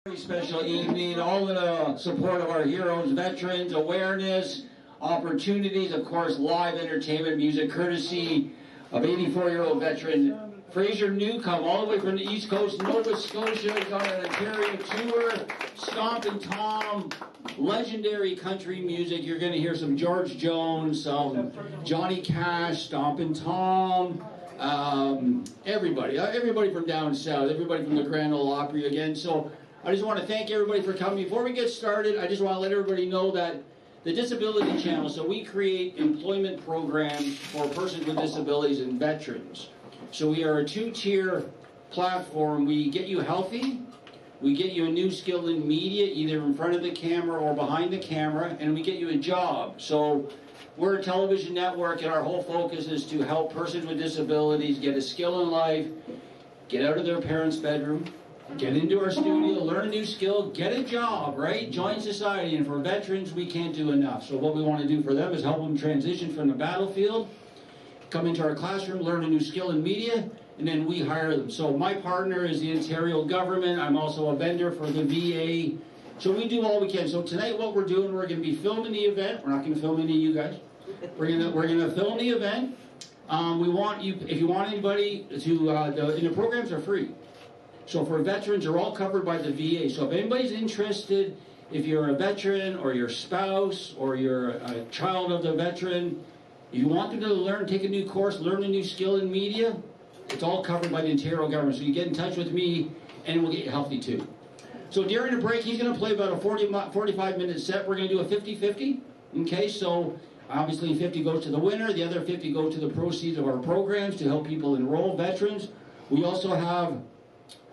Very special evening, all in the support of our heroes, veterans, awareness, opportunities, of course, live entertainment music, courtesy of 84-year-old veteran Fraser Newcombe, all the way from the East Coast, Nova Scotia. He's on an Ontario tour, Stompin' Tom, legendary country music. You're going to hear some George Jones, some Johnny Cash, Stompin' Tom, everybody from down south, everybody from the Grand Ole Opry again. So I just want to thank everybody for coming. Before we get started, I just want to let everybody know that the Disability Channel, so we create employment programs for persons with disabilities and veterans. So we are a two-tier platform. We get you healthy, we get you a new skill in media, either in front of the camera or behind the camera, and we get you a job. So we're a television network, and our whole focus is to help persons with disabilities get a skill in life, get out of their parents' bedroom, get into our studio, learn a new skill, get a job, right? Join society. And for veterans, we can't do enough. So what we want to do for them is help them transition from the battlefield, come into our classroom, learn a new skill in media, and then we hire them. So my partner is the Ontario government. I'm also a vendor for the VA. So we do all we can. So tonight what we're doing, we're going to be filming the event. We're not going to film any of you guys. We're going to film the event. We want you, if you want anybody to, and the programs are free. So for veterans, they're all covered by the VA. So if anybody's interested, if you're a veteran or your spouse or you're a child of the veteran, if you want them to learn, take a new course, learn a new skill in media, it's all covered by the Ontario government. So you get in touch with me and we'll get you healthy too. So during the break, he's going to play about a 45-minute set. We're going to do a 50-50. Okay, so obviously 50 goes to the winner. The other 50 go to the proceeds of our programs to help people enroll veterans. We also have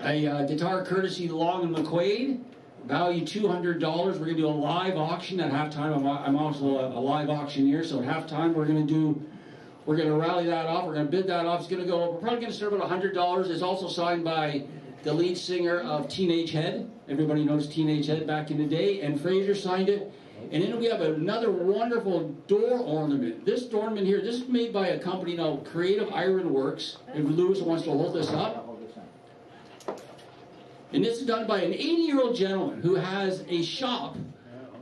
a guitar courtesy Long and McQuaid, value $200. We're going to do a live auction at halftime. I'm also a live auctioneer, so at halftime we're going to rally that off. We're going to bid that off. It's going to go. We're probably going to start about $100. It's also signed by the lead singer of Teenage Head. Everybody knows Teenage Head back in the day, and Fraser signed it. And then we have another wonderful door ornament. This door ornament here, this is made by a company now, Creative Iron Works. If Lewis wants to hold this up. And this is done by an 80-year-old gentleman who has a shop.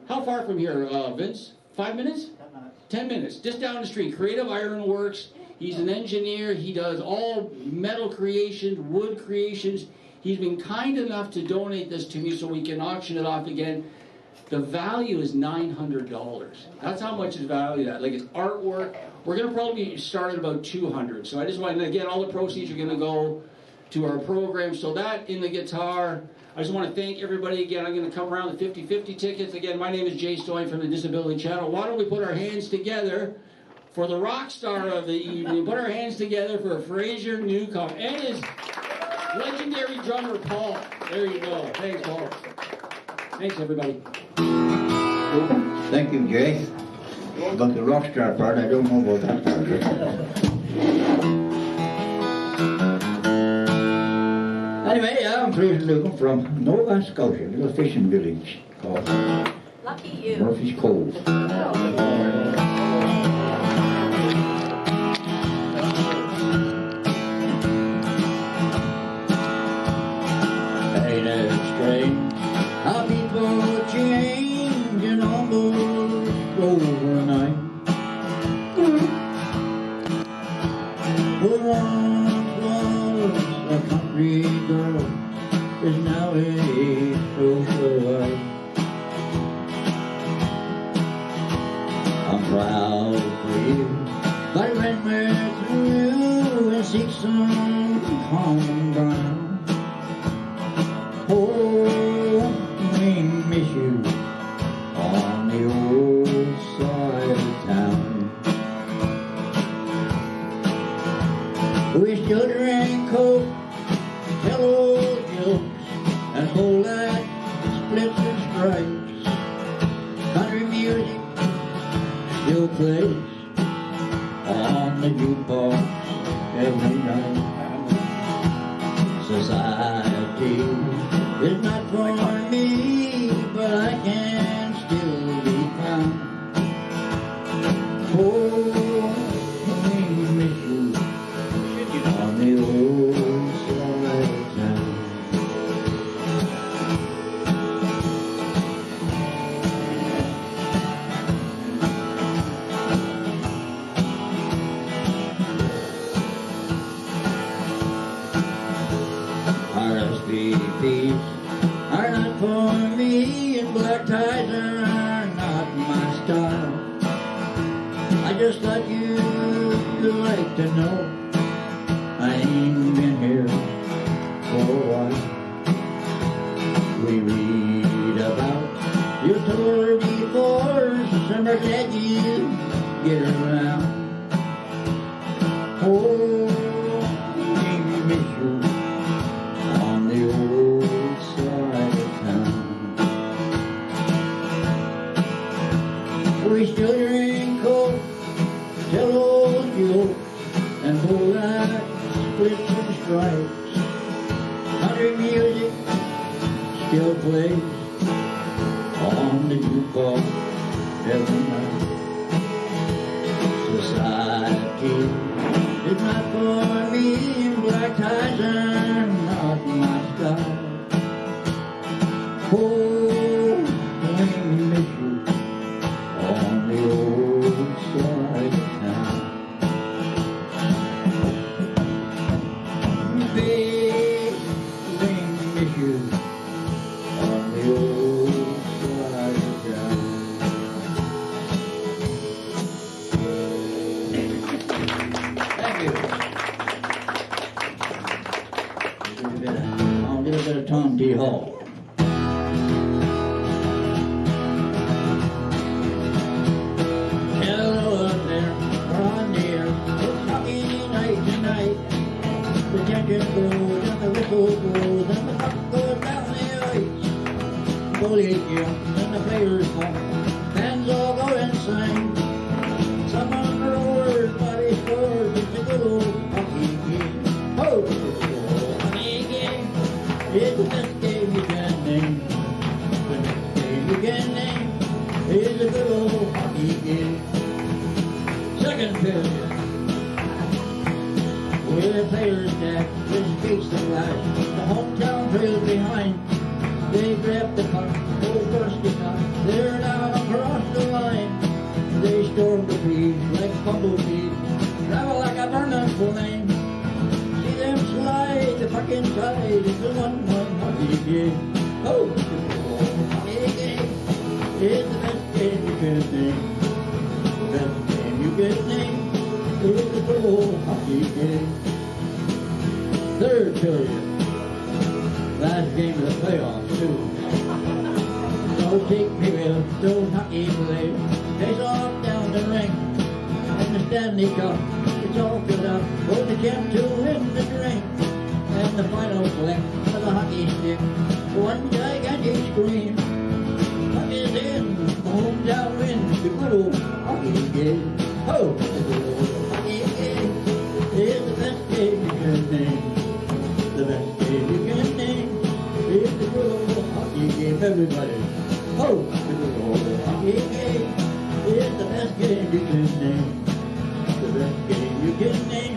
How far from here, Vince? 5 minutes? 10 minutes. Just down the street. Creative Iron Works. He's an engineer. He does all metal creations, wood creations. He's been kind enough to donate this to me so we can auction it off again. The value is $900. That's how much is valued at. Like, it's artwork. We're going to probably start at about $200. So I just want to, again, all the proceeds are going to go to our program. So that in the guitar, I just want to thank everybody again. I'm going to come around the 50-50 tickets. Again, my name is Jay Stoyan from the Disability Channel. Why don't we put our hands together for the rock star of the evening. Put our hands together for Fraser Newcombe and his legendary drummer, Paul. There you go. Thanks, Paul. Thanks, everybody. Thank you, Jay. But the rock star part, I don't know about that part. Anyway, I'm Fraser Newcombe from Nova Scotia, a little fishing village called Lucky you. Murphy's Cove. Ain't it strange how people change and almost overnight? Who once was a country girl is now a socialite. I'm proud for you, but when we're through and seek some common ground, oh, we miss you on the old side of town. We still drink Coke, tell old jokes, and hold that splits and stripes. Country music still plays on the jukebox every night. Society is not for me, but I can still be found. Oh, we miss you on the old side of town. for me, and black ties are not my style. I just thought you'd like to know I ain't been here for a while. We read about your tour before, so we're glad you get around. Oh, we miss you on the old side of town. We still drink coke, tell old jokes, and pull that splits and stripes. Country music still plays on the jukebox every night. Society is not for me, and black ties are not my style. Oh, we miss you on the old side of town. Babe, we miss you on the old side of town. Thank you. I'll get a bit of Tom D. Hall. Hello up there, on dear. It's hockey night tonight. The tension goes and the whistle goes and the puck goes down the ice. Goalie jumps and the players fall. Fans all go insane. Someone roars, Bobby scores. It's a good old hockey game. Oh, hockey game. It's the best game you can name. The best game you can name. It's a good old hockey game. Second period. With the players stack, with skates that rise, the hometown trails behind. They grab the puck, go first to top, they're down across the line. They storm the field like bumblebees, travel like a burning flame. See them slide the puck inside, it's a 1-1 hockey game. Oh, hockey game, it's the best game you can name. The best game you can name. It's a good old hockey game. Third period. Last game of the playoffs, too. So take period, don't hockey play. Face off down the rink. And the Stanley Cup, it's all filled up. Both the champ to win the drink. And the final flick of the hockey stick. One gigantic scream. Puck is in, the hometown wins the good old hockey game. Oh, the good old hockey game is the best game you can name. The best game you can name is the good old hockey game, everybody. Oh, the good old hockey game is the best game you can name. The best game you can name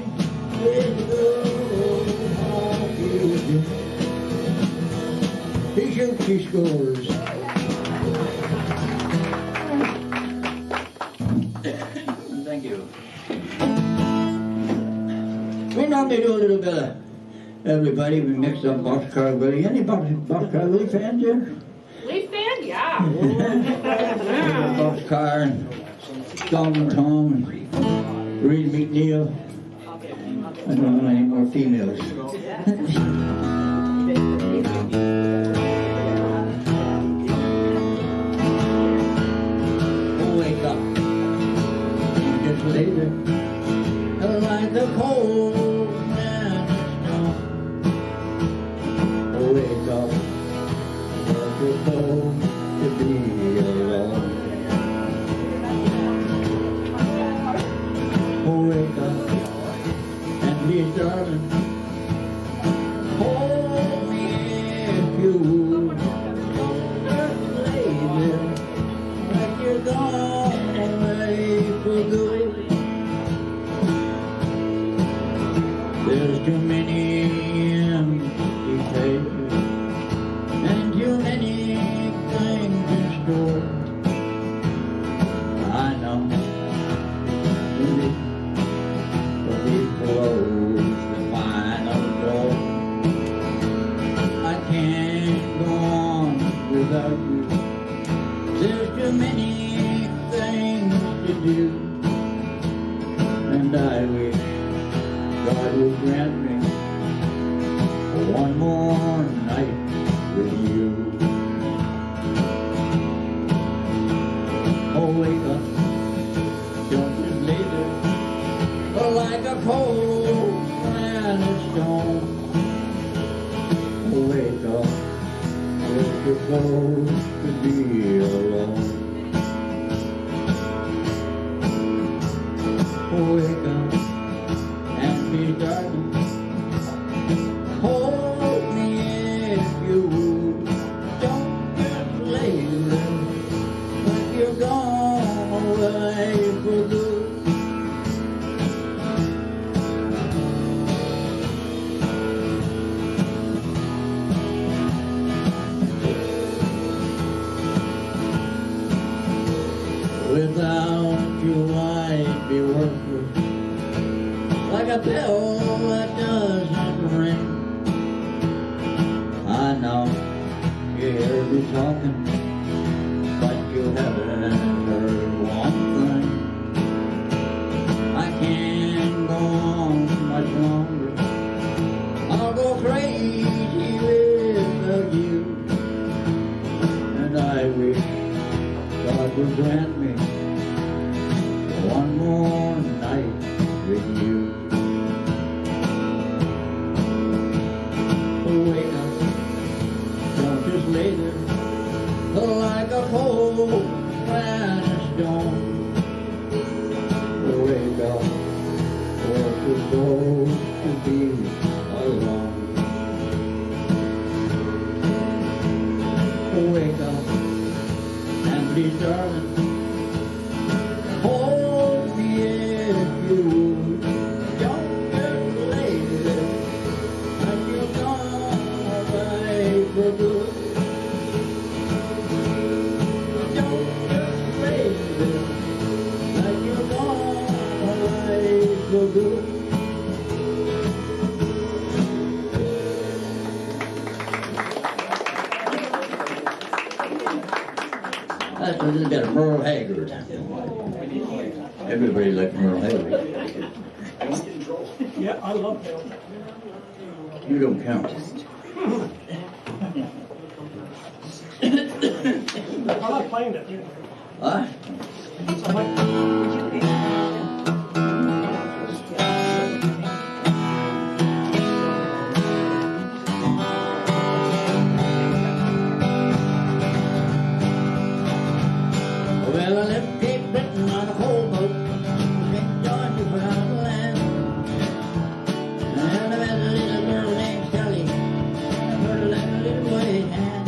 is the good old hockey game. He shoots, he scores. Thank you. We normally do a little bit of everybody. We mix up Boxcar Willie. Any Boxcar Willie fans here? Leaf fan? Yeah. Boxcar and Stompin Tom and Reed McNeil. I don't know any more females. Wake up just later, like the cold man snow. Wake up, like it's cold to be alone. Wake up, and please, darling, hold me if you lay there, like you're gone away for good. There's too many empty places and too many without you. There's too many things to do, and I wish God would grant me one more night with you. Oh, wake up, don't just lay there like a cold granite stone. Oh, wake up, you're supposed to be alone. Oh, wake up and be darling. Hold me if you would. Don't just lay there like you're gone away for good. Without you I'd be worthless, like a bell that doesn't ring. I know you hear me talking, but you haven't heard one thing. I can't go on much longer, I'll go crazy without you. And I wish God would grant me one more night with you. Wake up, don't just lay there like a cold granite stone. Wake up, we're supposed to be alone. Wake up and please, darling, hold me if you would. Don't just lay there like you're gone away for good. Don't just lay there like you're gone away for good. That's a little bit of Merle Haggard. Everybody likes Merle Haggard. Yeah, I love him. You don't count. I like playing it. Huh? I like Well, I left Cape Breton on a coal boat, St. John, Newfoundland. And I met a little girl named Sally, and her little white hand.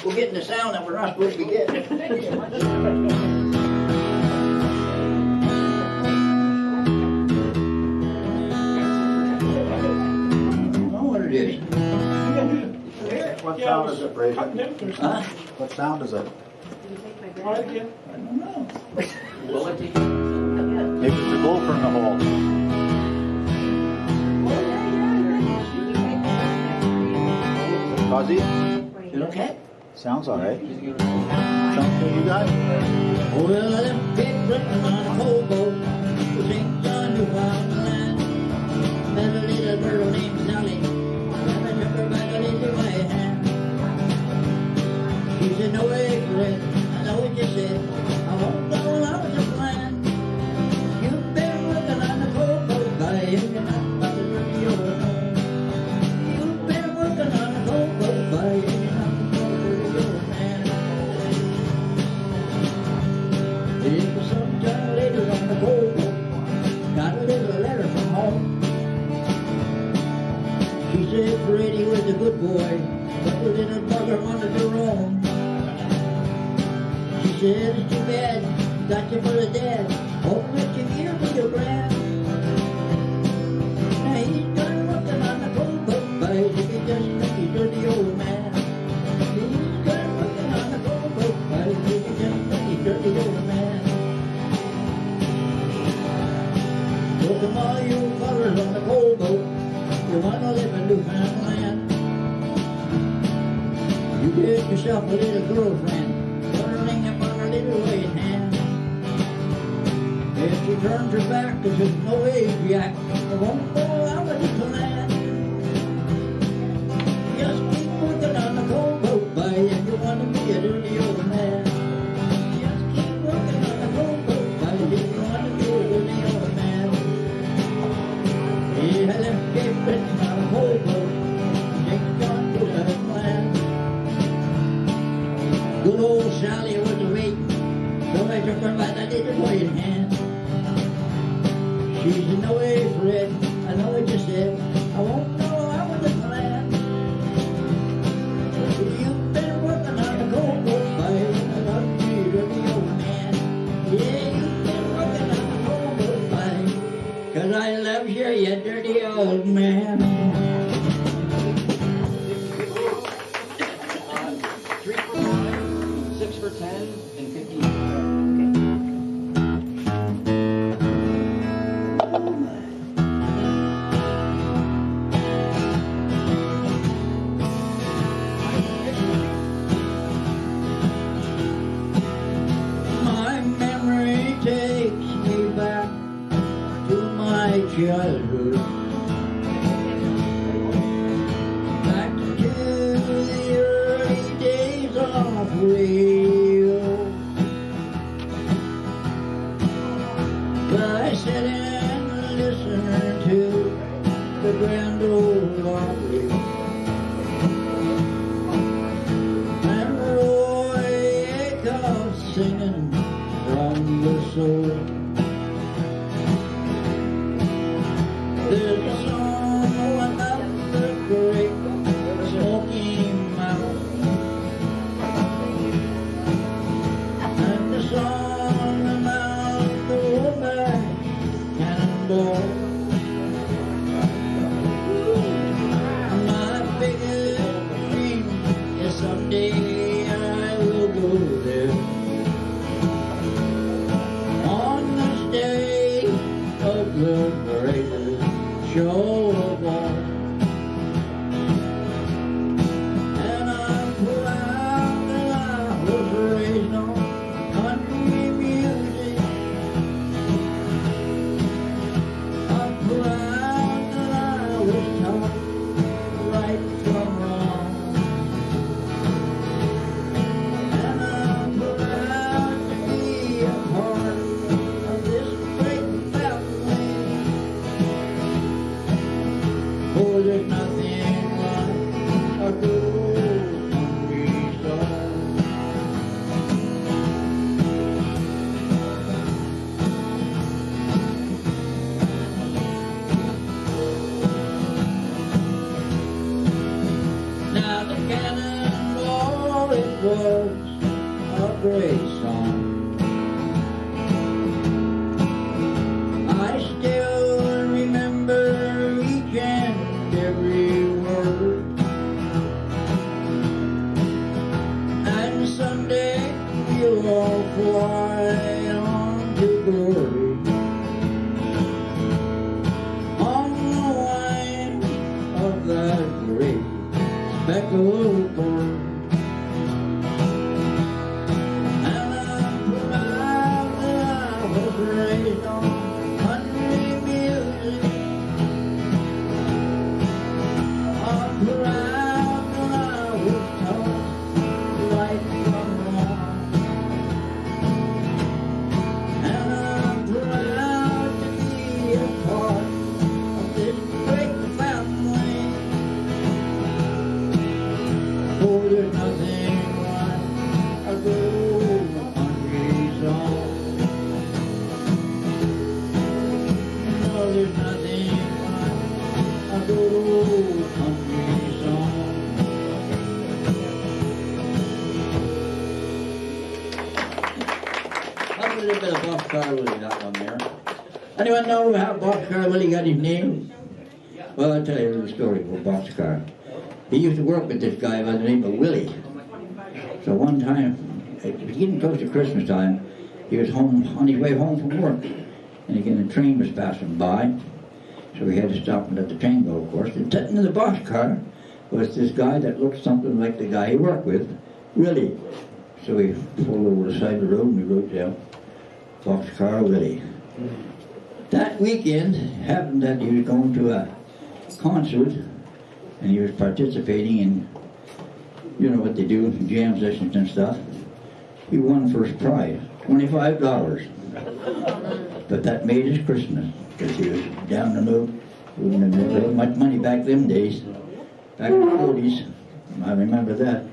We're getting the sound that we're not supposed to be getting. Oh, what it is. What sound is it, Fraser? Huh? What sound is it? Try it again. I don't know. Well, I think Maybe it's the gopher in the hole. Fuzzy? you okay? Sounds alright. Sounds good, you guys? Well, I left Cape Breton on a coal boat to St. John, Newfoundland. Met a little girl named Sally, and I took her by the little white hand. She said, no way, Fred, I know what you said. I won't go out with the plan. You've been working on the coal boat by hanging out by the radio home. You've been working on the coal boat by hanging out by the radio man. It was sometime later on the coal boat, got a little letter from home. She said Freddie was a good boy, but the little bugger wanted to roam. She said, it's too bad, got you for a dad, hope that you get him with your grand. Now he's done working on the coal boat, but if he doesn't think he's dirty old man. He's done working on the coal boat, but if he doesn't think he's dirty old man. So come all you fellas on the coal boat, You wanna live in Newfoundland? You get yourself a little girlfriend, put her ring up on her little right hand. If she turns her back, cause there's no way, Jack, I won't go out with the land. Just keep working on the coal boat, boy, if you wanna be a dirty old man. Just keep working on the coal boat, boy, if you wanna be a dirty old man. Yeah, let's get written on a coal boat, take John to the land. Good old Sally was waiting, so I took her by the little white hand. She's in the way, Fred, I know what you said, I won't go out with the plan. You've been working on the coal boat, boy, I love you, dirty old man. Yeah, you've been working on the coal boat, boy, cause I love you, you dirty old man. 3 for 5, 6 for 10, and 15 for 5. My memory takes me back to my childhood, back to the early days of radio. I sit and listen to the Grand Ole Opry and Roy Acuff singing from the soul. There's a song about the great Smoky Mountain, and the song about the Woodback Cannonball. My biggest dream is someday I will go there. On this day of the greatest show of all, and I'm proud that I was raised on country music. I'm proud that I was taught right from wrong, and I'm proud to be a part of this great family. Oh, there's nothing like a good old country song. Now the Cannonball, it was a great song. I still remember each and every word, and someday we'll all fly on to glory on the wing of that great speckled bird. And I'm proud that I was raised on country music. I'm proud that I was taught right from wrong, and I'm proud to be a part of this great family. Oh, there's nothing like a good old country song. No, there's nothing like a good old country song. That's a little bit of Boxcar Willie, that one there. Anyone know how Boxcar Willie got his name? Well, I'll tell you a little story about Boxcar. He used to work with this guy by the name of Willie. So one time, it was getting close to Christmas time, he was home on his way home from work, and again the train was passing by. So we had to stop and let the train go, of course. And sitting in the boxcar was this guy that looked something like the guy he worked with, Willie. So we pulled over the side of the road and we wrote down, Boxcar Willie. That weekend, happened that he was going to a concert and he was participating in, you know what they do, jam sessions and stuff. He won first prize, $25. But that made his Christmas, because he was down the road. Wouldn't have had much money back them days, back in the 40s. I remember that.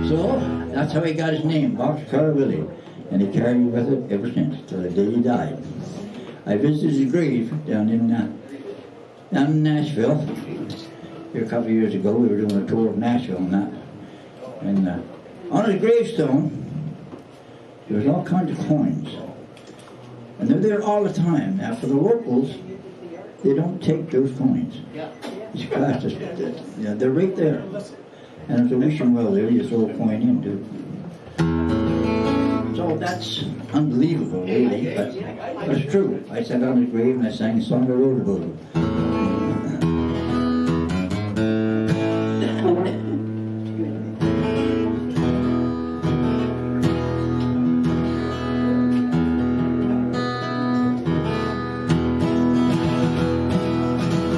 So, that's how he got his name, Boxcar Willie. And he carried it with it ever since, till the day he died. I visited his grave down in Nashville. Here a couple of years ago, we were doing a tour of Nashville and that. And on his gravestone, there was all kinds of coins. And they're there all the time. Now, for the locals, they don't take those coins. It's classed as, yeah, they're right there. And if they're wishing well there, you throw a coin in, too. So that's unbelievable, really, but it's true. I sat on his grave and I sang a song I wrote about him.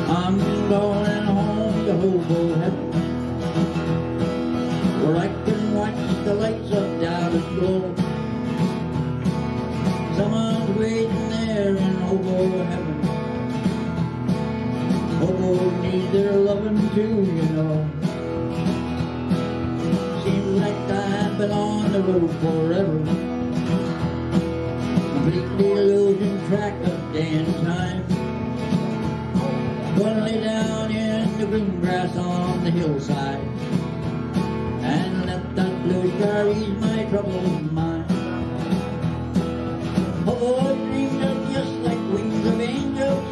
I'm going home to hobo heaven, where I can watch the lights of Dallas glow. Someone's waiting there in hobo heaven. Hobo needs their loving too, you know. Seems like I've been on the road forever, completely losing track of day and time. Gonna lay down in the green grass on the hillside and let that blue sky ease my troubled mind. Oh, dreams are just like wings of angels.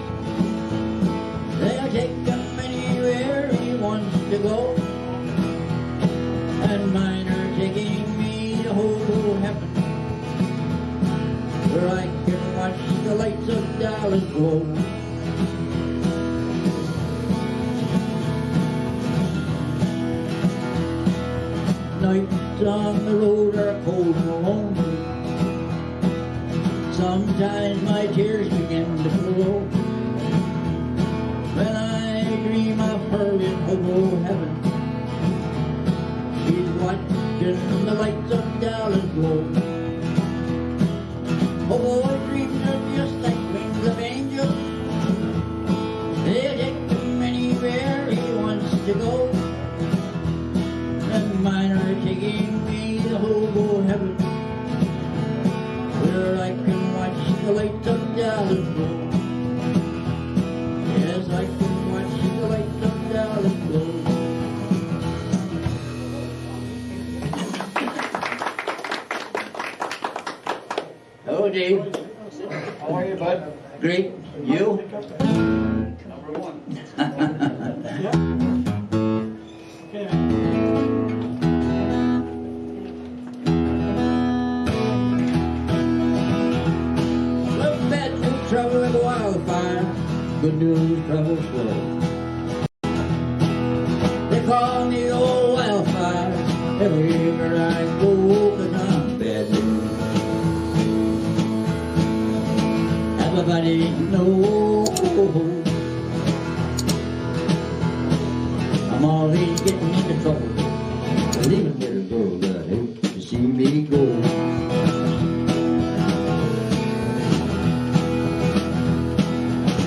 They'll take him anywhere he wants to go. And mine are taking me to hobo heaven, where I can watch the lights of Dallas glow. Nights on the road are cold and lonely. Sometimes my tears begin to flow when I dream of her in hobo heaven. She's watching the lights of Dallas glow. Hobo dreams are just like wings of angels. They'll take him anywhere he wants to go. And mine are taking me to hobo heaven, where I can watch the lights of Dallas glow. Yes, I can watch the lights of Dallas glow. Hello, Dave. How are you, bud? Great. You? Number one. Okay. Bad news, trouble with wildfire. Good news, trouble slow. They call me old wildfire everywhere I go, 'cause I'm bad news. Everybody knows I'm always getting into trouble, leaving little girl that hate to see me go.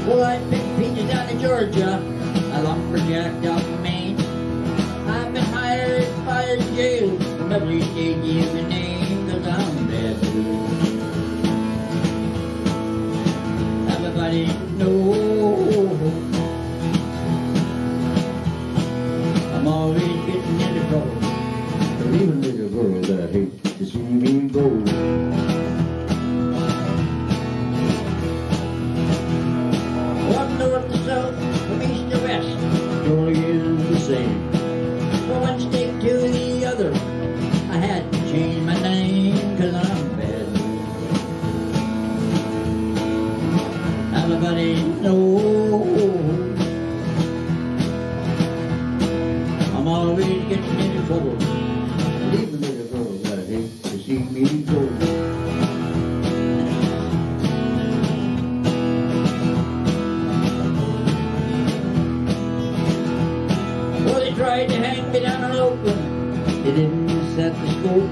Well, I picked peaches down in Georgia, a lumberjack down in Maine. I've been hired, fired, jailed from every state you can name, 'cause I'm bad news. Everybody knows I'm always getting into trouble, leaving little girl that hate to see me go. From north to south, from east to west, story is the same. From one state to the other, I had to change my name, 'cause I'm bad news. Everybody knows tried to hang me down an open, they didn't set the scope.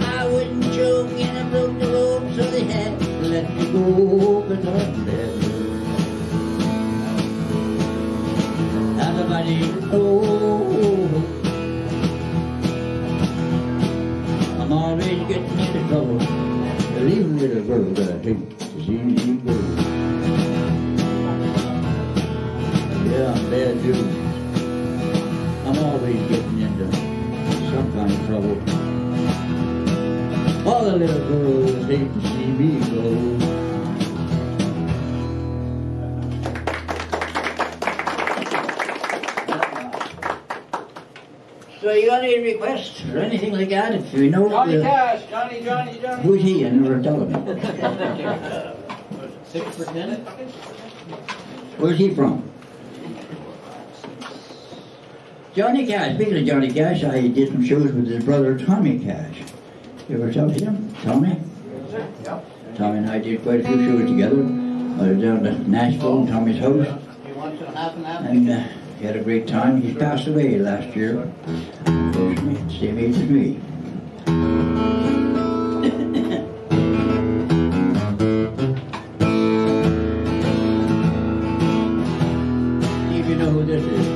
I wouldn't choke and I broke the rope, so they had to let me go, 'cause I'm dead. Everybody knows I'm always getting into trouble, but even with a girl that I hate to see me go. Yeah, I'm bad dude. I'm always getting into some kind of trouble. All the little girls hate to see me go. So you got any requests or anything like that? If you know Johnny Cash, Johnny. who's he? I never told him. 6 for 10? Where's he from? Johnny Cash. Speaking of Johnny Cash, I did some shows with his brother Tommy Cash. You ever talk to him? Tommy? Yep. Tommy and I did quite a few shows together. I was down to Nashville in Tommy's house. And he had a great time. He passed away last year. Unfortunately, same age as me. See if you know who this is.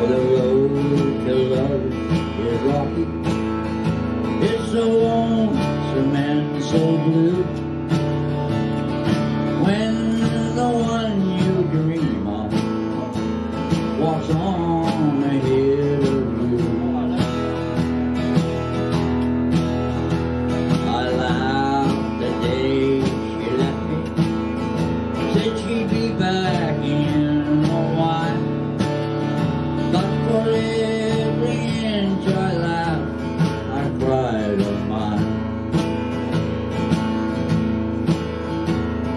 Oh, the road to love is rocky. It's so lonesome and so blue. When the one you dream of walks on ahead of you, I laughed the day she left me, said she'd be back in a while, but for every inch I laughed, I cried a mile.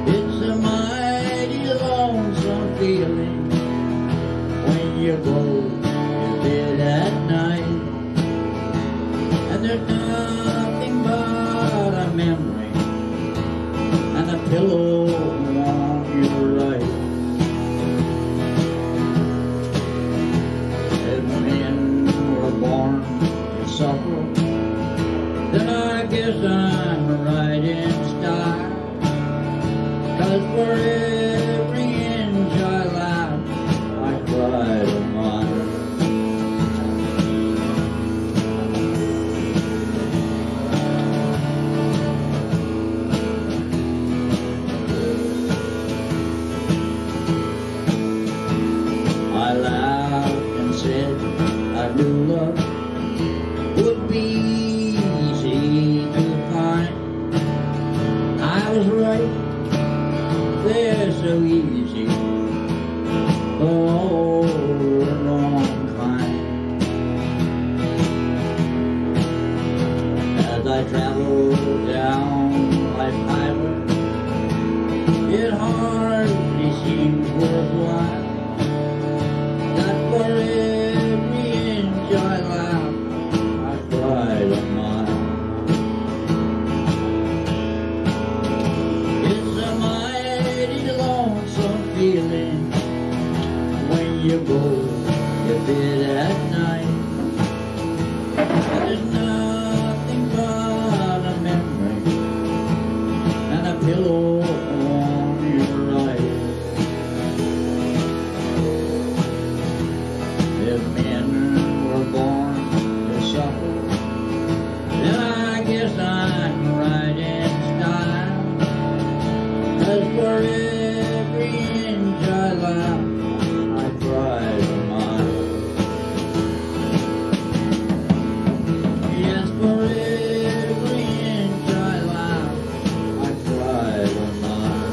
It's a mighty lonesome feeling when you go to bed at night, and there's nothing but a memory and a pillow on your right. If men were born to suffer, then I guess I'm right in style. 'Cause for every inch I laughed, I cried a mile. I laughed and said I knew love would be easy to find. I was right. They're so easy, oh, the wrong kind. As I travel down life's highway, it hardly seems worthwhile that for every inch I laugh, I cried a mile. It's a mighty lonesome feeling when you go to bed at night, and there's nothing but a memory and a pillow on your right. If men were born to suffer, then I guess I'm right in style. 'Cause for every inch I laughed, I cried a mile. Yes, for every inch I laughed, I cried a mile.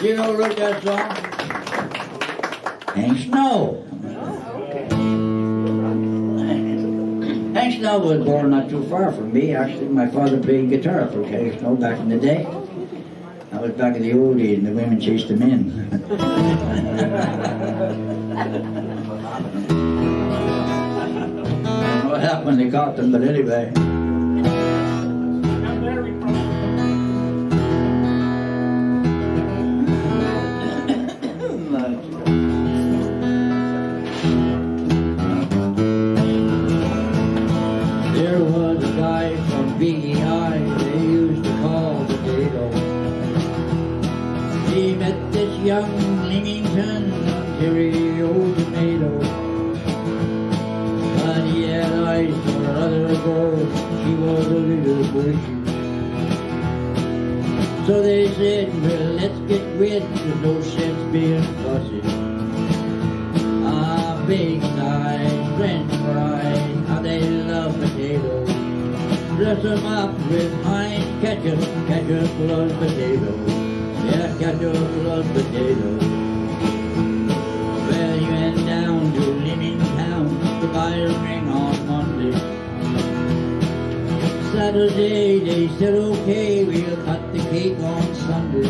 You know, wrote that song? Hank Snow. Hank Snow was born not too far from me. Actually, my father played guitar for Hank Snow back in the day. That was back in the old days, and the women chased him in. I don't know what happened when they caught them, but anyway. they used to call Potato. He met this young Leamington Ontario tomato. But he had eyes for other girls, she was a little bushy. So they said, well, let's get wed, there's no sense being fussy. Ah, big size, French fries, how they love potatoes. Dress them up with Heinz ketchup, ketchup loves potatoes. Yeah, ketchup loves potatoes. Well, he went down to Leamington to buy a ring on Monday. Saturday they said, okay, we'll cut the cake on Sunday.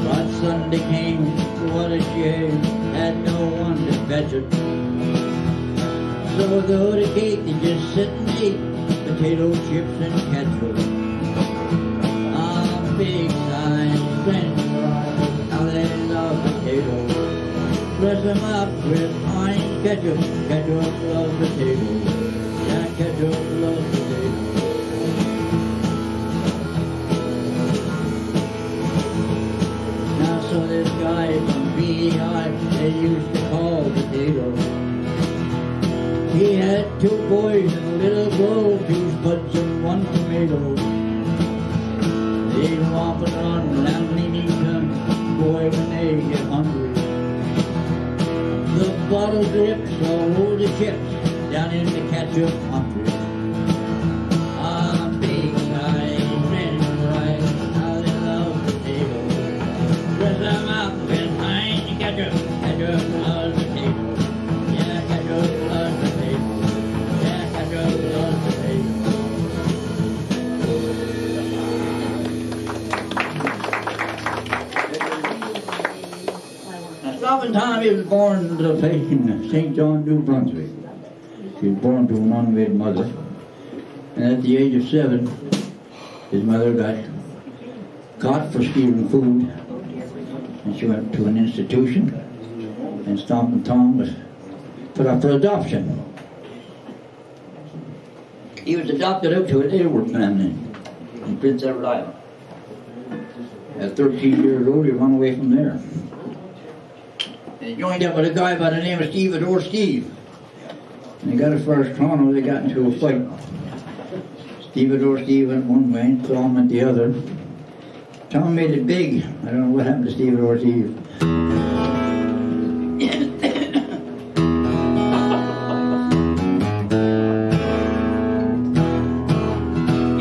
But Sunday came, what a shame, had no one to fetch it. So though the cake they just sit and ate potato chips and ketchup. Ah, big size French fries, how they love potatoes. Dress them up with Heinz ketchup, ketchup loves potatoes. Yeah, ketchup loves potatoes. Now so this guy from BEI, they used to call Potato. He had 2 boys and a little girl, 2 spuds and 1 tomato. They'd walk and run round Leamington, boy, when they get hungry. The bottle drips all over the chips, down in the ketchup country. Ah, big size French fries, how they love potatoes. Dress them up with Heinz ketchup, ketchup loves potatoes. Yeah, ketchup loves potatoes. Yeah, ketchup loves potatoes. Stompin Tom, he was born to a place in St. John, New Brunswick. He was born to an unwed mother. And at the age of 7, his mother got caught for stealing food. And she went to an institution. And Stompin Tom was put up for adoption. He was adopted out to an Aylward family in Prince Edward Island. At 13 years old, he ran away from there. And he joined up with a guy by the name of Steve. And they got as far as Toronto, they got into a fight. Steve went one way and Tom went the other. Tom made it big. I don't know what happened to Steve.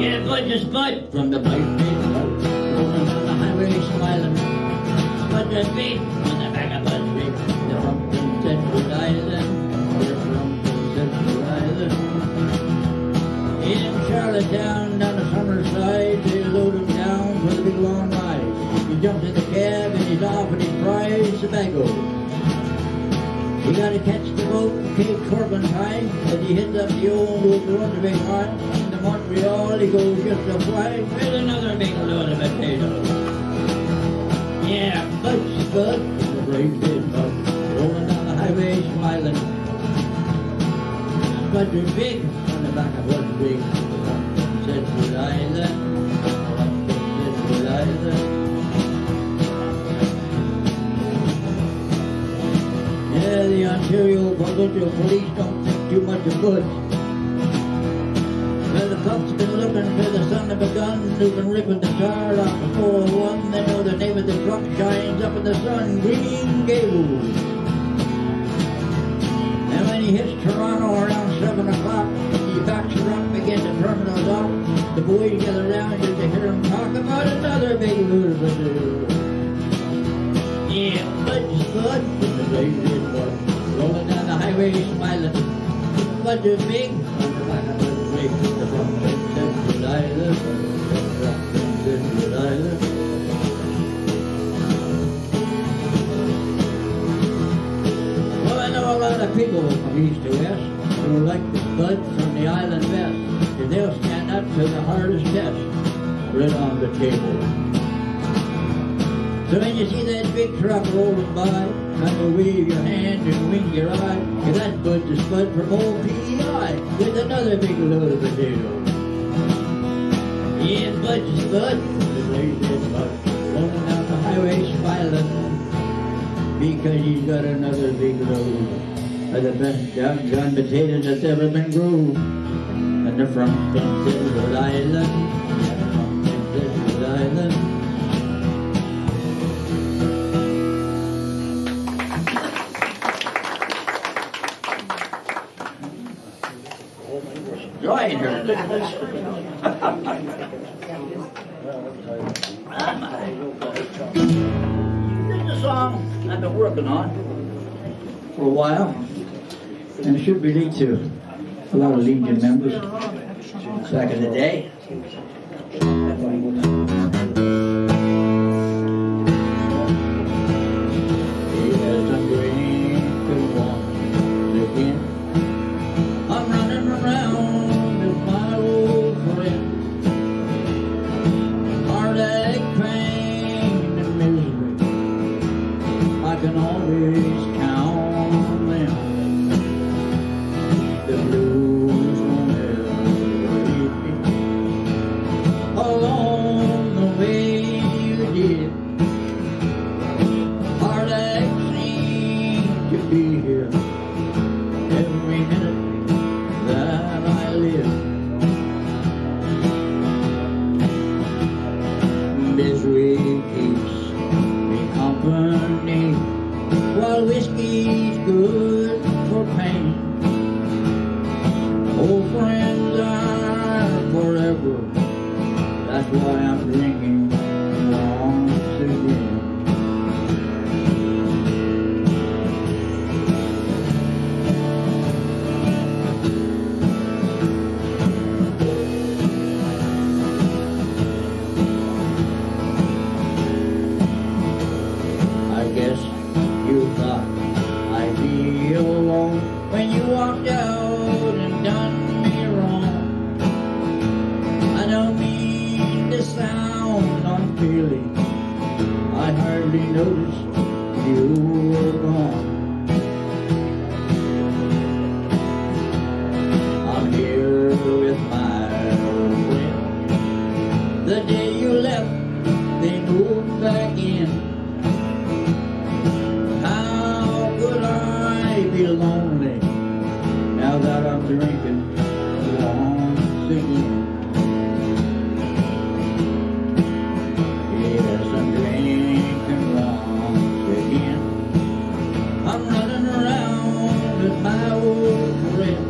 Yeah, Bud just Bud from the bike pit, rolling down the highway smiling. Spud just beat on the back of Bud's rig. The Rumpkin said Rhode Island. In Charlottetown, down the summer side, they load him down for the big long ride. He jumps in the cab and he's off and he fries tobacco. He gotta catch the boat from Cape Turpentine as he hits up the old Brunswick Hart. To Montreal he goes just a fly with another big load of potatoes. Yeah, Bud, the brave big Bud, rolling down the highway smiling. Spud was big on the back of one big. Said Rhode Island, said Rhode Island. Yeah, the Ontario Provincial Police don't think too much of Bud. Well, the cops been looking for the son of a gun who's been ripping the tar off the 401. They know the name of the truck shines up in the sun, Green Gables. And when he hits Toronto around 7 o'clock, he backs her up against the terminal dock. The boys gather around just to hear him talk about another big load of potatoes. Yeah, Bud, with the blazing Bud, rolling down the highway smiling. Bud is big on the back of Bud's rig. The front says Rhode Island, the front says Rhode Island. Well, I know a lot of people from east to west who like the Bud from the island best, and they'll stand up to the hardest test right on the table. So when you see that big truck rolling by, kind of wave your hand and wink your eye, cause that's Bud the Spud from old PEI with another big load of potatoes. Yeah, Bud's Bud, the lazy Bud, rolling down the highway smiling, because he's got another big load of the best doggone potatoes that's ever been grown. And they're from Prince Edward Island, from Prince Edward Island. Joy in her. This is a song I've been working on for a while, and it should relate to a lot of Legion members back in the day. Yes, I'm drinking once again. I'm running around with my old friend. Heartache, pain, and misery, I can always count them. The blues won't ever leave me along the way you did. Heartache seems to be here every minute that I live. Misery keeps me company, while whiskey's good for pain. Old friends are forever, that's why I'm drinking once again. I guess you thought I'd be alone when you walked out and done me wrong. I don't mean to sound unfeeling, I hardly noticed you were gone. I'm here with my old friend. The day you left, they moved back in. How could I be lonely now that I'm drinking once again? Yes, I'm drinking once again. I'm running around with my old friend.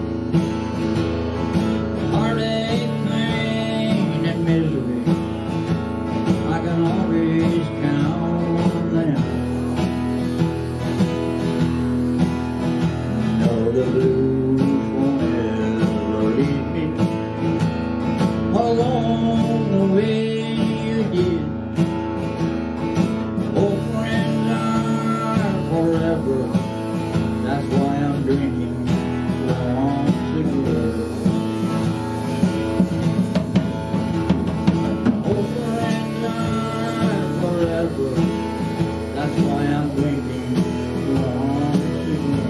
Heartache, pain, and misery, I can always count them. No, the blues won't ever leave me along the way you did. Old friends are forever, that's why I'm drinking once again. Old friends are forever, that's why I'm drinking once again.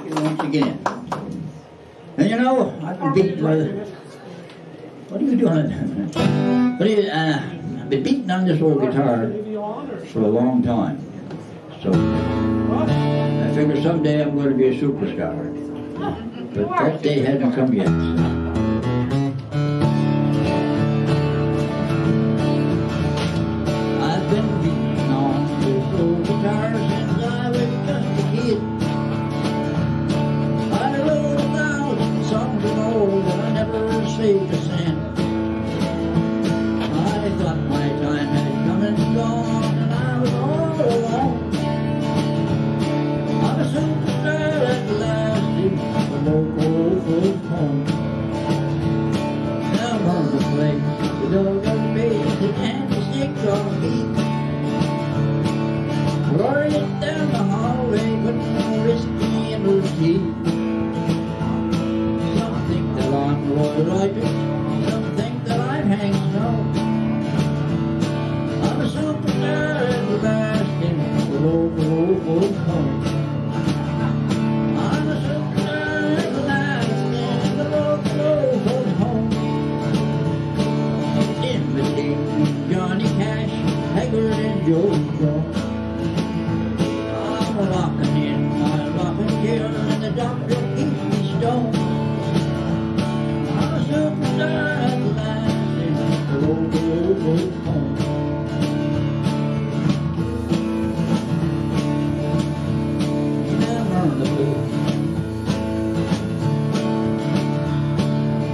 Once again. And you know, I've been beaten by the... What are you doing? I've been beating on this old guitar for a long time. So, I figure someday I'm going to be a superstar. But that day hasn't come yet. I've been beating on this old guitar since I was just a kid. I wrote 1,000 songs and all, but I never saved a cent. I thought my time had come and gone, and I was all alone. I'm a superstar at last in the local folks' home. old, old, old home. I'm a superstar at last in the old, old, old home. Imitating Johnny Cash, Haggard and Joe Jones. I'm rocking in my rocking chair and the doctor keeps me stoned. I'm a superstar at last in the old, old, old home. Now learn the blues.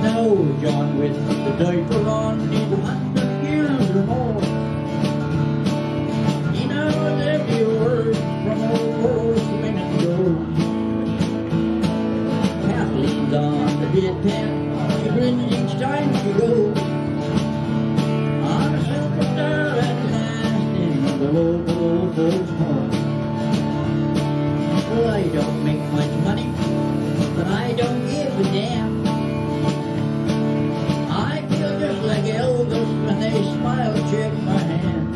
Now John with the diaper on needs 100 years or more. He knows every word from old Swinging Joe. Kathleen's on the bedpan, she grins each time she goes. I'm a superstar at last in the old, old, old home. Well, I don't make much money, but I don't give a damn. I feel just like Elvis when they smile, shake my hand.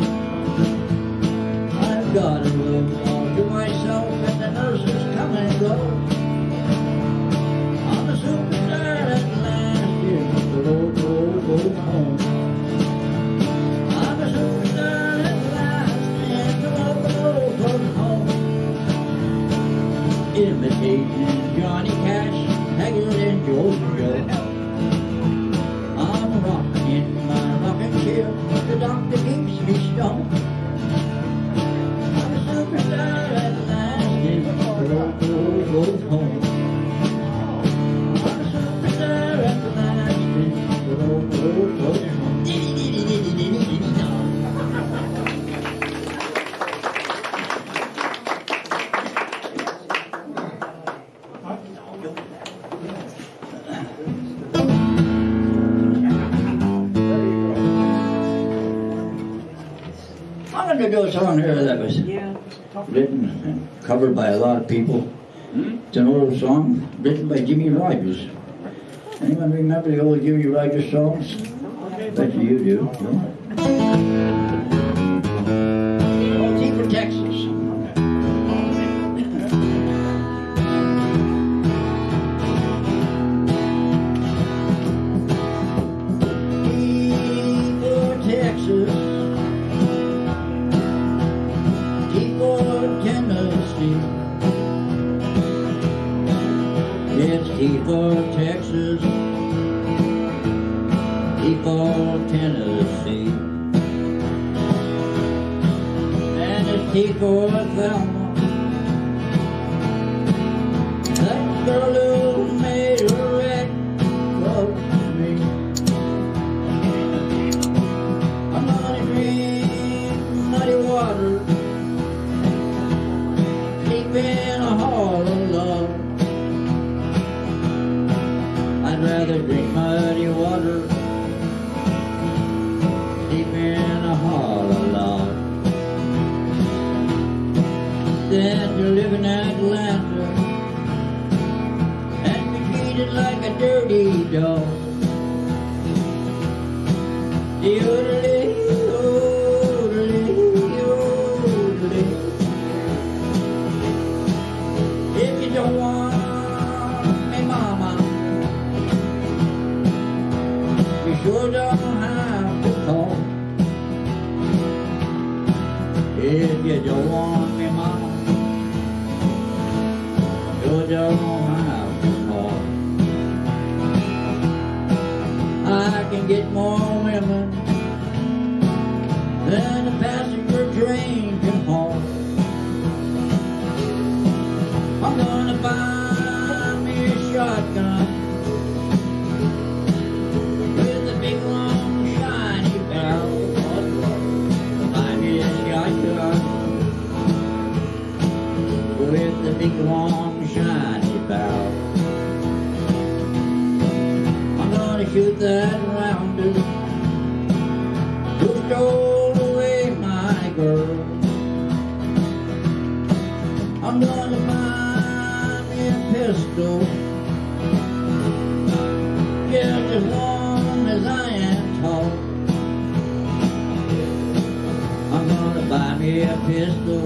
I've got a room all to myself and the nurses come and go. I'm a superstar at last in the old, old, old home. I'm a superstar at last in the old, old, old home. Imitating Johnny Cash, Haggard and Joe. I'm rocking in my rocking chair, the doctor keeps me stoned. I'm a superstar at last in the old, old, old home. I'm a superstar at last in the old, old, old home. I'm going to do a song here that was written and covered by a lot of people. It's an old song written by Jimmy Rogers. Anyone remember the old Jimmy Rogers songs? Bet you do. Oh, T for Texas. T for Texas. It's T for Texas, T for Tennessee, and it's T for Thelma, that girl who made a wreck of me. I'm gonna drink muddy water, sleep in a hall of love. I'd rather drink muddy water, sleep in a hall of love, than to live in Atlanta and be treated like a dirty dog. Yodeling, yodeling, yodeling. If you don't want me, mama, you sure don't have to call. If you don't want me, mama, you don't have to call. I can get more women than a passenger train can haul. I'm gonna buy me a shotgun with a big long shiny barrel. Buy me a shotgun with a big long shiny barrel. I'm gonna shoot that rounder who stole away my girl. I'm gonna buy me a pistol just as long as I am tall. I'm gonna buy me a pistol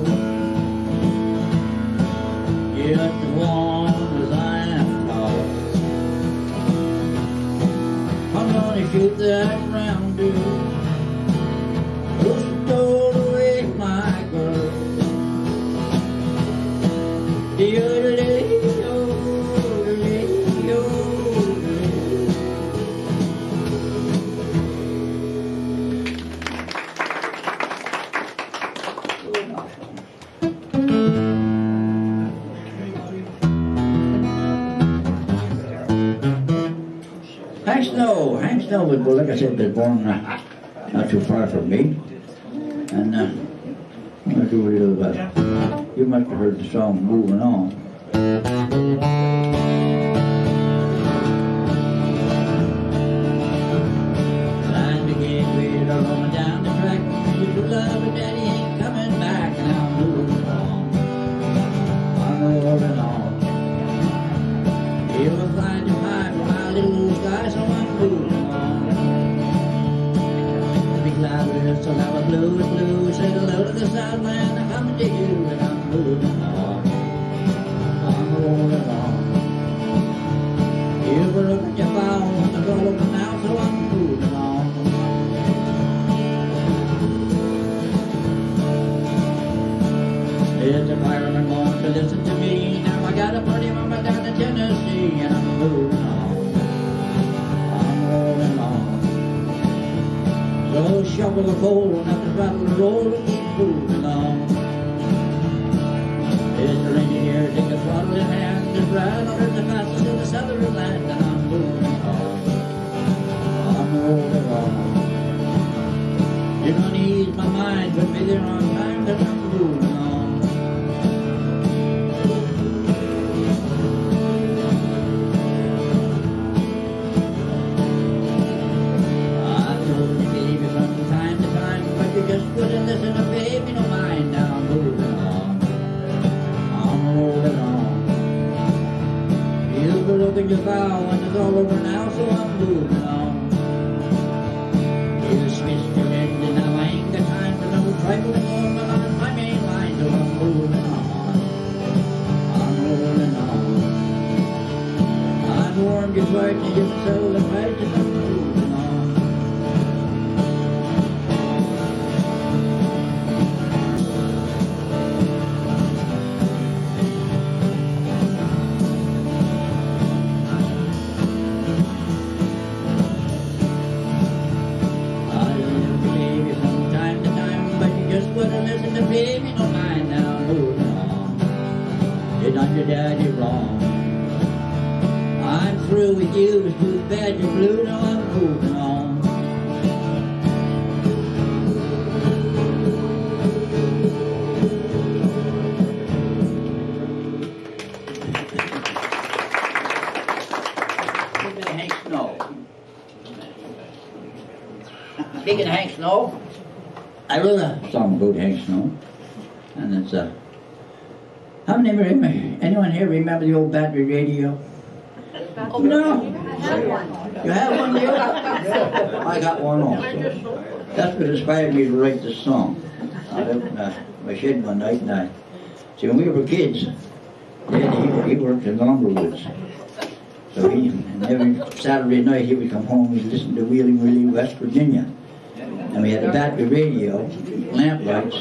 Hank Snow was, well, like I said, was born not too far from me. And I'm going to do a little you must have heard the song Moving On. Time to get rid of rolling down the track. With your love and daddy ain't coming back. And I'm moving on. I'm rolling on. You'll find your high for my little sky, so I'm moving on. The big cloud so now I'm blue and blue. Say hello to the Southland, I'm coming to you, and I'm moving on. I'm rolling on. You were looking at your phone, I'm all over now, so I'm moving on. It's a fireman wants to listen to me. Now I got a party mama down in Tennessee, and I'm moving on. I'm rolling on. So shovel the coal, nothing rattle the roll, and keep moving on. It's raining here, take a throttle in hand, just ride over the fastest in the southern land, and I'm moving on. I'm rolling on. You're gonna ease my mind, put me there on time, then I'm moving on. Just wouldn't listen to baby, no mind. Now I'm moving on. I'm rolling on. You were looking your vow and it's all over now, so I'm moving on. You dismissed your end and now I ain't got time for no trifling more. I'm on my main line, so I'm moving on. I'm rolling on. I've warmed your heart and your soul and right, and I'm moving on. Baby, no mind now, moving on. You done your daddy wrong. I'm through with you, it's too bad you're blue, now I'm moving on. Hank Snow. Speaking of Hank Snow, I wrote a song about Hank Snow, and it's how many anyone here remember the old battery radio? Oh no! You have one, do you? I got one also. That's what inspired me to write this song. I was out in my shed one night, and see, when we were kids, Dad, he worked in Lumberwoods. So and every Saturday night he would come home, we'd listen to Wheeling Willie, West Virginia. And we had a battery radio, lamp lights,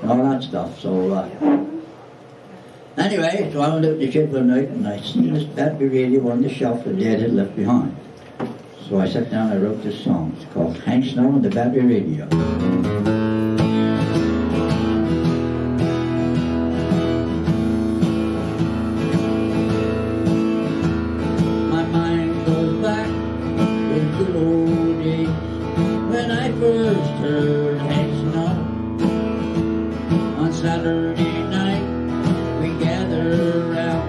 and all that stuff. So anyway, so I went out to the shed one night and I seen this battery radio on the shelf that Dad had left behind. So I sat down and I wrote this song. It's called Hank Snow and the Battery Radio. My mind goes back to good old days when I first heard Hank Snow. On Saturday night we gathered around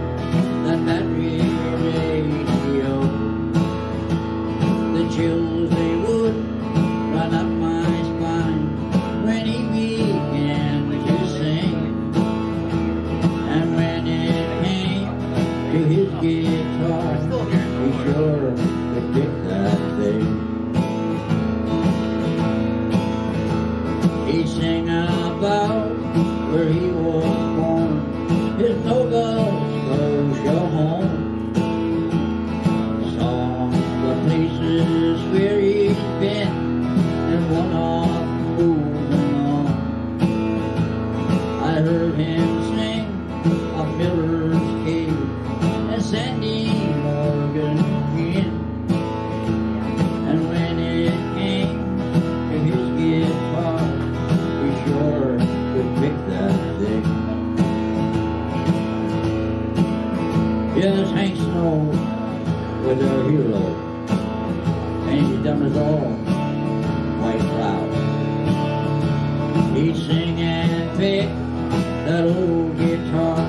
that battery radio. The chills they would run up my spine when he began to sing. And when it came to his guitar, he sure could pick that thing. He sang about where he was born, his Nova Scotia home. Song the places where he's been and one off moving on. I heard him sing of Miller Yes, Hank Snow was a hero, and he's done us all quite proud. He'd sing and pick that old guitar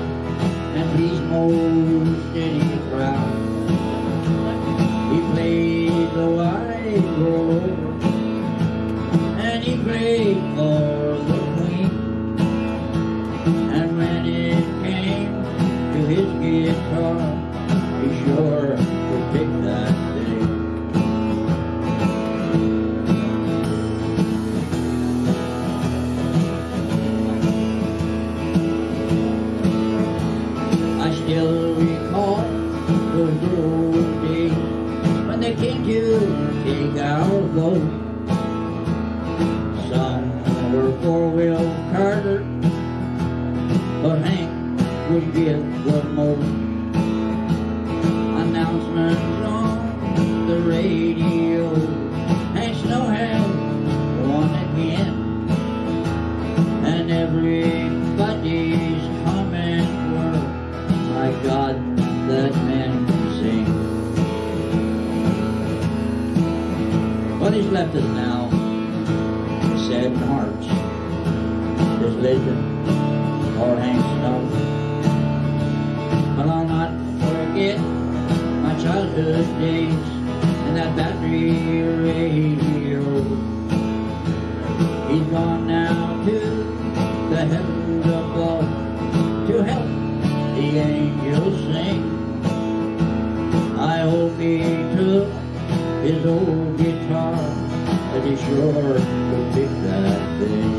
and please most any crowd. He played the white roll and he prayed for the queen. And when it came to his guitar, he sure could pick that thing. I still recall those good old days when they came to take our vote. Some were four-wheel Carter, but Hank would give the most. Announcements on the radio, Hank Snow had won again, and everybody's comments were, "My God, that man can sing." But he's left us now, sad hearts, this legend or Hank Snow. But I'll not forget my childhood days and that battery radio. He's gone now to the heavens above to help the angels sing. I hope he took his old guitar, but he sure could pick that thing.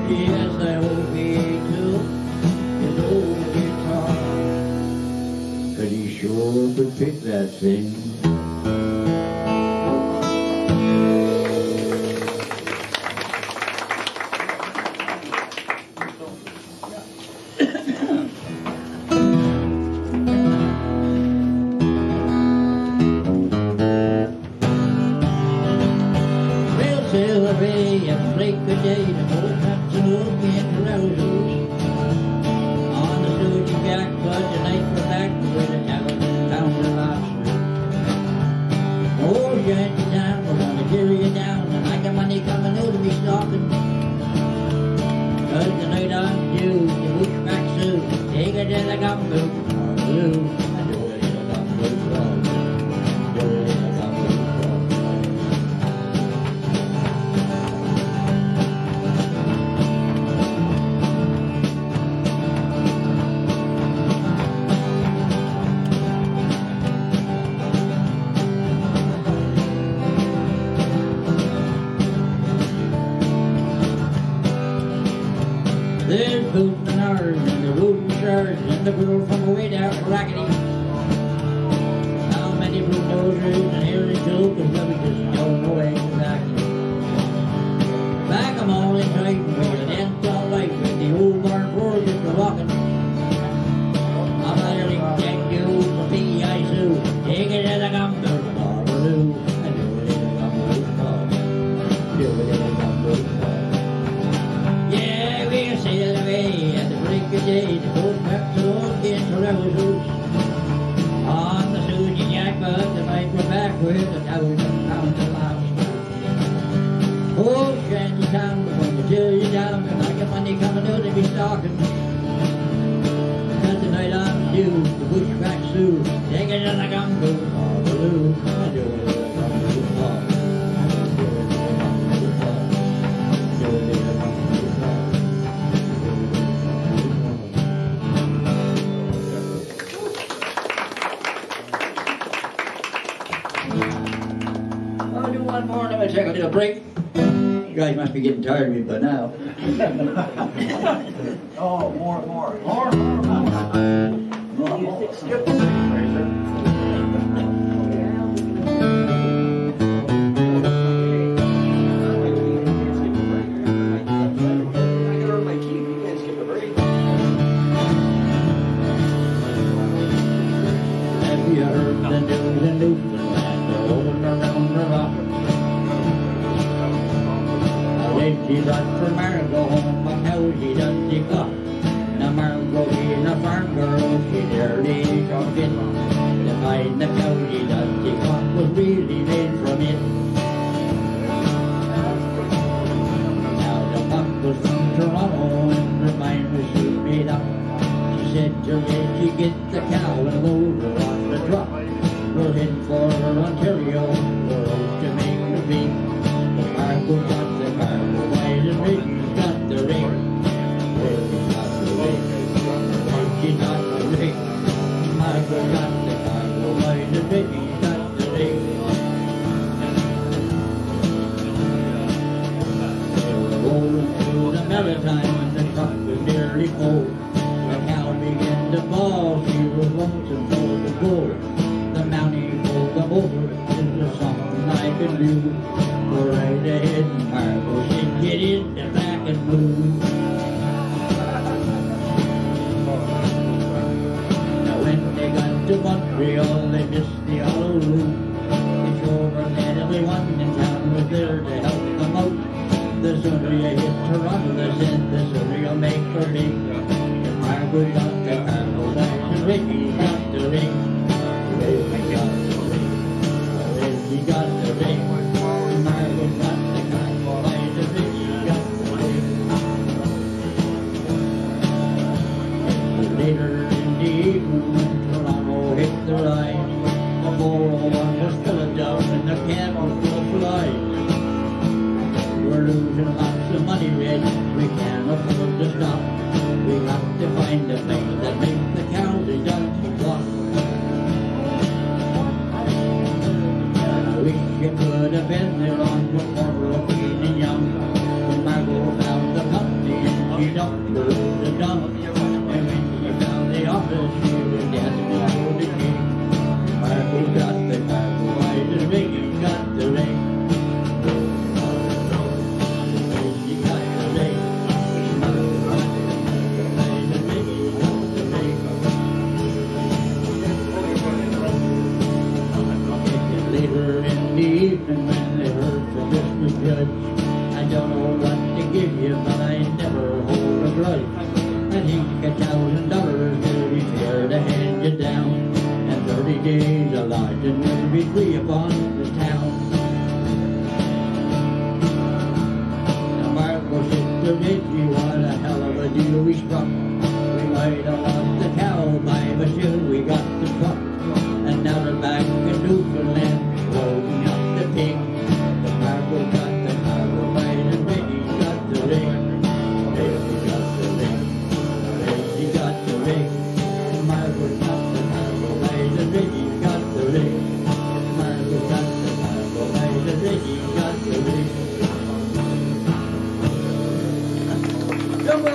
Yes, I hope he took his old guitar, but he sure could pick that thing. We'll sail away and break the day to hold up to look in roses. On the Susie Jack, but tonight we're back with a tavern down the lobster. Oh, shanty town, we're gonna carry you down, and like the money coming out to be stalking. Cause tonight I'm due to Bushback Sue, take it to the gumbo, or blue, and do it in the gumbo club. Do it in the gumbo club. There's boots and ours and the wooden shards and the girl from away down to Rackety. How many bulldozers and hairy jokers that we just don't know exactly. Back 'em all in tight with an dance all right with the old barn floor just a rockin'. I'm barely can you for me, I sue. Take it to the gumbo, Barbaloo, and do it in the gumbo club. Do it in the gumbo club. Yeah, we'll sail away at the break of day to go back to old into Roses. On the Susie Jack, but tonight we're back with £1,000 of lobster. Oh, shanty town, we're going to tear you down, and like the money coming out to be stalking. Cause tonight I'm due to Bushback Sue, take it to the gumbo, Barbaloo, and do it in the gumbo club. Do it in the gumbo club. Do it in the gumbo club. I'll do one more and then we'll take a little break. You guys must be getting tired of me by now. Oh, more. Skip the Fraser. Have you heard the news in Newcombe rolling around the rock? How did she run for Marigold, but how she done she got? Now Margot being a farm girl, she nearly dropped it. To find the cow she does, the cock was really made from it. Now the cock was from Toronto and her mind was soon made up. She said to Reggie, get the cow and load her on the truck. We'll head for Ontario, we're out to make the beef. The Margot got the cargo wide and Reggie's got the ring. Reggie's got the ring. Reggie got the ring. Margot got the cargo wide and Reggie's got the ring. They were rolling through the Maritime and the truck was nearly full. The cow began to bawl, she was lonesome for the bull. The mountie pulled them over, it's a song I can do. Go right ahead, Margot said, get in the black and blue. Now when they got to Montreal, they missed the hollow route. The children and everyone in town was there to help them out. The sooner you hit Toronto, they said, the sooner you'll make her big. And Margot got the cargo back, and Ricky got the ring. Reggie got the ring. Reggie got the ring. Margot got the cargo wide, and Reggie got the ring. Later in the evening, when Toronto hit the line, the 401 was still down and the cab was full of flies. We're losing lots of money, Reg. We can't afford to stop. We have to find a place that makes the cows and donkeys walk. Wish you could have been there on the corner of Queen and Young. When Margot found the company and she dumped the dump. And when she found the office, she was dancing for the king. Margot got the cargo wide and Ricky got the ring. Ricky got the ring. Margot got the cargo wide and Ricky got the ring. Later in the evening when they heard from Mr. Judge, I don't know what to give you, but I never hold a grudge. I think $1,000 will be fair to hand you down, and 30 days of lodging will be free upon the town. Now Margot said to Reggie, what a hell of a deal we struck. We might have lost the cow by, but still we got the truck. And now they're back in Newfoundland, loading up the pig. The Margot got the cargo wide and Reggie got the ring. Reggie got the ring. Reggie got the ring. Margot got the cargo wide and Reggie got the ring. Margot got the cargo wide and Reggie got the ring. Jumbo,